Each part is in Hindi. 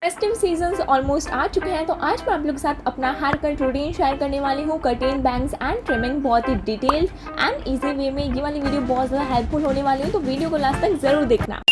फेस्टिव सीजन्स ऑलमोस्ट आ चुके हैं, तो आज मैं आप लोग के साथ अपना हेयर कट रूटीन शेयर करने वाली हूँ। कटिंग, बैंग्स एंड ट्रिमिंग बहुत ही डिटेल्ड एंड इजी वे में ये वाली वीडियो बहुत ज़्यादा हेल्पफुल होने वाली है, तो वीडियो को लास्ट तक ज़रूर देखना।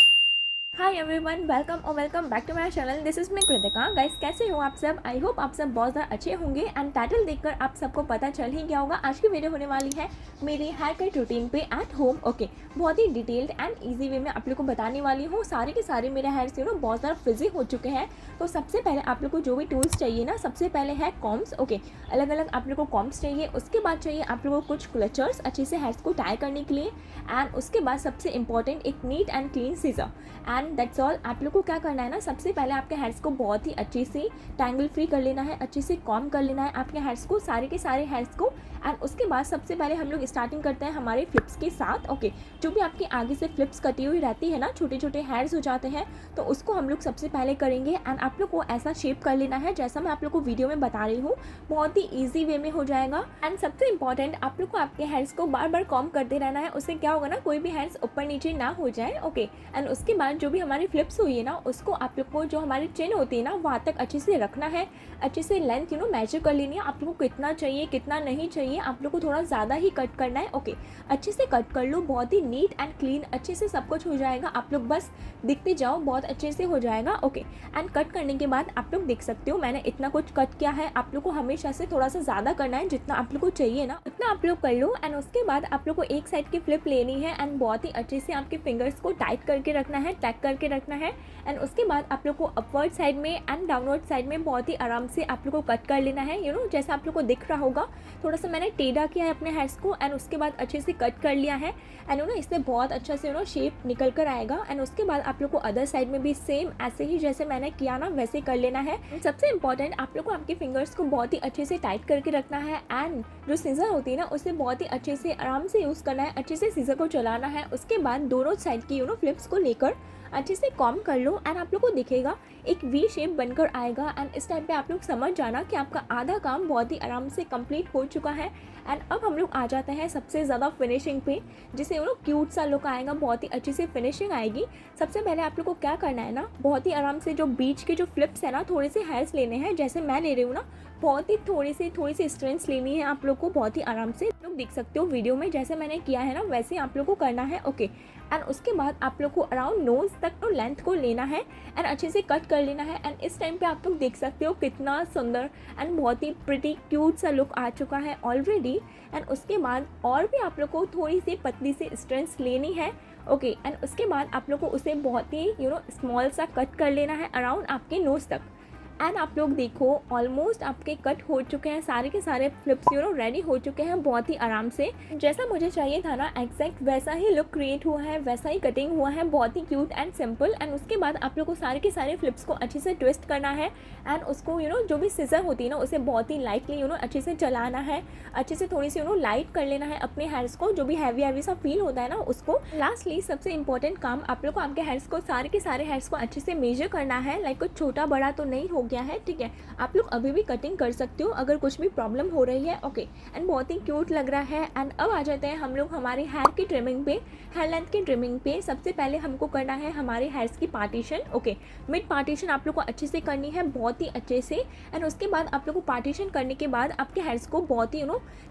Hi everyone, welcome back to my channel. This is me Kritika. Guys, कैसे हो आप सब? आई होप आप सब बहुत ज़्यादा अच्छे होंगे एंड टाइटल देखकर आप सबको पता चल ही गया होगा आज की वीडियो होने वाली है मेरी हेयर कट रूटीन पे एट होम। ओके, बहुत ही डिटेल्ड एंड इजी वे में आप लोग को बताने वाली हूँ। सारे के सारे मेरे हेयर्स बहुत ज़्यादा फ्रिजी हो चुके हैं, तो सबसे पहले आप लोग को जो भी टूल्स चाहिए ना, सबसे पहले है कॉम्स। ओके, अलग अलग आप लोग को कॉम्स चाहिए। उसके बाद चाहिए आप लोगों को कुछ क्लचर्स अच्छे से हेयर्स को टाई करने के लिए, एंड उसके बाद सबसे इंपॉर्टेंट एक neat and clean scissor. And that's all. आप लोग को क्या करना है ना, सबसे पहले आपके हेयर्स को बहुत ही अच्छे से टैंगल फ्री कर लेना है, अच्छे से कॉम कर लेना है आपके हेयर्स को, सारे के सारे हेयर्स को। एंड उसके बाद सबसे पहले हम लोग स्टार्टिंग करते हैं हमारे फ्लिप्स के साथ। ओके, जो भी आपके आगे से फ्लिप्स कटी हुई रहती है ना, छोटे छोटे हेयर्स हो जाते हैं, तो उसको हम लोग सबसे पहले करेंगे। एंड आप लोग को ऐसा शेप कर लेना है जैसा मैं आप लोग को वीडियो में बता रही हूँ, बहुत ही ईजी वे में हो जाएगा। एंड सबसे इंपॉर्टेंट, आप लोग को आपके हेयर्स को बार बार कॉम करते रहना है। उससे क्या होगा ना, कोई भी हेयर्स ऊपर नीचे ना हो जाए। ओके, एंड उसके बाद जो भी हमारी फ्लिप्स हुई है ना, उसको आप लोग को जो हमारी चिन होती है ना, वहाँ तक अच्छे से रखना है। अच्छे से लेंथ मेजर कर लेनी है आप लोग को, कितना चाहिए कितना नहीं चाहिए। आप लोग को थोड़ा ज़्यादा ही कट करना है। ओके, अच्छे से कट कर लो, बहुत ही नीट एंड क्लीन अच्छे से सब कुछ हो जाएगा। आप लोग बस दिखते जाओ, बहुत अच्छे से हो जाएगा। ओके, एंड कट करने के बाद आप लोग देख सकते हो मैंने इतना कुछ कट किया है। आप लोग को हमेशा से थोड़ा सा ज़्यादा करना है, जितना आप लोग को चाहिए ना उतना आप लोग कर लो। एंड उसके बाद आप लोग को एक साइड की फ्लिप लेनी है एंड बहुत ही अच्छे से आपके फिंगर्स को टाइट करके रखना है, टैग करके रखना है। एंड उसके बाद आप लोग को अपवर्ड साइड में एंड डाउनवर्ड साइड में बहुत ही आराम से आप लोग को कट कर लेना है। जैसा आप लोग को दिख रहा होगा, थोड़ा सा मैंने टेढ़ा किया है अपने हेयर्स को एंड उसके बाद अच्छे से कट कर लिया है। एंड इससे बहुत अच्छा से शेप निकल कर आएगा। एंड उसके बाद आप लोग को अदर साइड में भी सेम ऐसे ही जैसे मैंने किया ना, वैसे कर लेना है। सबसे इंपॉर्टेंट, आप लोग को आपके फिंगर्स को बहुत ही अच्छे से टाइट करके रखना है। एंड जो सीजर होती है ना, उसे बहुत ही अच्छे से आराम से यूज़ करना है, अच्छे से सीजर को चलाना है। उसके बाद दोनों साइड की फ्लिप्स को लेकर अच्छे से कॉम कर लो एंड आप लोग को दिखेगा एक वी शेप बनकर आएगा। एंड इस टाइम पे आप लोग समझ जाना कि आपका आधा काम बहुत ही आराम से कंप्लीट हो चुका है। एंड अब हम लोग आ जाते हैं सबसे ज़्यादा फिनिशिंग पे, जिसे क्यूट सा लुक आएगा, बहुत ही अच्छी से फिनिशिंग आएगी। सबसे पहले आप लोग को क्या करना है ना, बहुत ही आराम से जो बीच के जो फ्लिप्स है ना, थोड़े से हेयर्स लेने हैं, जैसे मैं ले रही हूँ ना, बहुत ही थोड़ी सी स्ट्रेंथ लेनी है आप लोग को, बहुत ही आराम से। लोग देख सकते हो वीडियो में जैसे मैंने किया है ना, वैसे आप लोग को करना है। ओके, एंड उसके बाद आप लोग को अराउंड नोज तक लेंथ को लेना है एंड अच्छे से कट कर लेना है। एंड इस टाइम पे आप लोग देख सकते हो कितना सुंदर एंड बहुत ही प्रिटी क्यूट सा लुक आ चुका है ऑलरेडी। एंड उसके बाद और भी आप लोग को थोड़ी सी पतली सी स्ट्रेंथ लेनी है। ओके, एंड उसके बाद आप लोग को उसे बहुत ही स्मॉल सा कट कर लेना है अराउंड आपके नोज तक। एंड आप लोग देखो ऑलमोस्ट आपके कट हो चुके हैं, सारे के सारे फ्लिप्स रेडी हो चुके हैं बहुत ही आराम से। जैसा मुझे चाहिए था ना, एग्जैक्ट वैसा ही लुक क्रिएट हुआ है, वैसा ही कटिंग हुआ है, बहुत ही क्यूट एंड सिंपल। एंड उसके बाद आप लोग को सारे के सारे फ्लिप्स को अच्छे से ट्विस्ट करना है एंड उसको जो भी सीजर होती है ना, उसे बहुत ही लाइटली अच्छे से चलाना है, अच्छे से थोड़ी सी लाइट कर लेना है अपने हेयर्स को, जो भी हैवी सा फील होता है ना उसको। लास्टली सबसे इंपॉर्टेंट काम, आप लोग को आपके हेयर्स को, सारे के सारे हेयर्स को अच्छे से मेजर करना है। लाइक कुछ छोटा बड़ा तो नहीं हो गया है, ठीक है। आप लोग अभी भी कटिंग कर सकते हो अगर कुछ भी प्रॉब्लम हो रही है। ओके, एंड बहुत ही क्यूट लग रहा है। एंड अब आ जाते हैं हम लोग हमारे हेयर की ट्रिमिंग पे, हेयर लेंथ की ट्रिमिंग पे। सबसे पहले हमको करना है हमारे हेयर्स की पार्टीशन। ओके, मिड पार्टीशन आप लोग को अच्छे से करनी है, बहुत ही अच्छे से। एंड उसके बाद आप लोग को पार्टीशन करने के बाद आपके हेयर्स को बहुत ही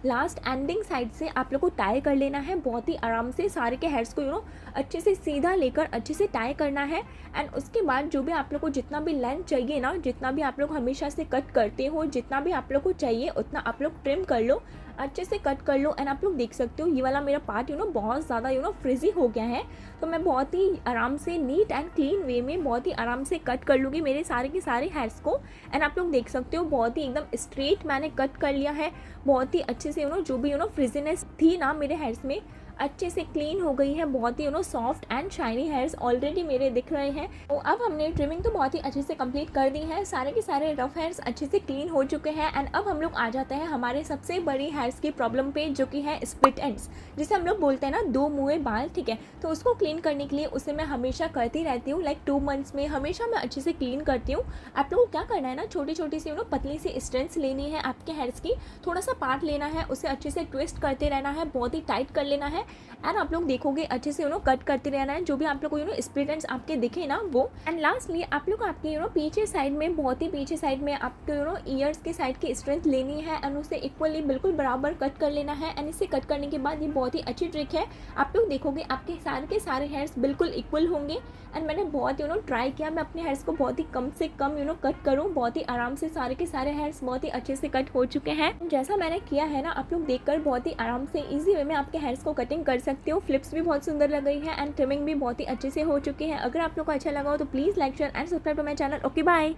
लास्ट एंडिंग साइड से आप लोग को टाई कर लेना है, बहुत ही आराम से सारे के हेयर्स को अच्छे से सीधा लेकर अच्छे से टाई करना है। एंड उसके बाद जो भी आप लोग को जितना भी लेंथ चाहिए ना, जितना भी आप लोग हमेशा से कट करते हो, जितना भी आप लोग को चाहिए उतना आप लोग ट्रिम कर लो, अच्छे से कट कर लो। एंड आप लोग देख सकते हो ये वाला मेरा पार्ट बहुत ज़्यादा फ्रिजी हो गया है, तो मैं बहुत ही आराम से नीट एंड क्लीन वे में बहुत ही आराम से कट कर लूँगी मेरे सारे के सारे हेयर्स को। एंड आप लोग देख सकते हो बहुत ही एकदम स्ट्रेट मैंने कट कर लिया है, बहुत ही अच्छे से जो भी फ्रिजीनेस थी ना मेरे हेयर्स में, अच्छे से क्लीन हो गई है, बहुत ही soft and shiny hairs already मेरे दिख रहे हैं। तो अब हमने ट्रिमिंग तो बहुत ही अच्छे से कंप्लीट कर दी है, सारे के सारे रफ हेयर्स अच्छे से क्लीन हो चुके हैं। एंड अब हम लोग आ जाते हैं हमारे सबसे बड़ी हेयर्स की प्रॉब्लम पे, जो कि है स्प्लिट एंड्स, जिसे हम लोग बोलते हैं ना दो मुँहे बाल, ठीक है। तो उसको क्लीन करने के लिए उसे मैं हमेशा करती रहती हूँ, लाइक 2 मंथ्स में हमेशा मैं अच्छे से क्लीन करती हूँ। आप लोगों को क्या करना है ना, छोटी छोटी सी पतली सी स्ट्रेंथ्स लेनी है आपके हेयर्स की, थोड़ा सा पार्ट लेना है, उसे अच्छे से ट्विस्ट करते रहना है, बहुत ही टाइट कर लेना है एंड आप लोग देखोगे अच्छे से कट करते रहना है, जो भी आप लोग को स्प्लिट एंड्स आपके दिखे ना वो। एंड लास्टली आप लोग आपके पीछे साइड में, बहुत ही पीछे साइड में आपको ईयर्स के साइड की स्ट्रेंथ लेनी है एंड उसे इक्वली बिल्कुल बराबर कट कर लेना है। एंड इसे कट करने के बाद ये बहुत ही अच्छी ट्रिक है, आप लोग देखोगे आपके सारे हेयर्स बिल्कुल इक्वल होंगे। एंड मैंने बहुत ट्राई किया, मैं अपने हेयर्स को बहुत ही कम से कम कट करूँ, बहुत ही आराम से सारे के सारे हेयर्स बहुत ही अच्छे से कट हो चुके हैं। जैसा मैंने किया है ना, आप लोग देखकर बहुत ही आराम से इजी वे में आपके हेयर्स को कटिंग कर सकते हो। फ्लिप्स भी बहुत सुंदर लग गई है एंड ट्रिमिंग भी बहुत ही अच्छे से हो चुकी है। अगर आप लोग को अच्छा लगा हो तो please like share and subscribe to my channel. Okay bye.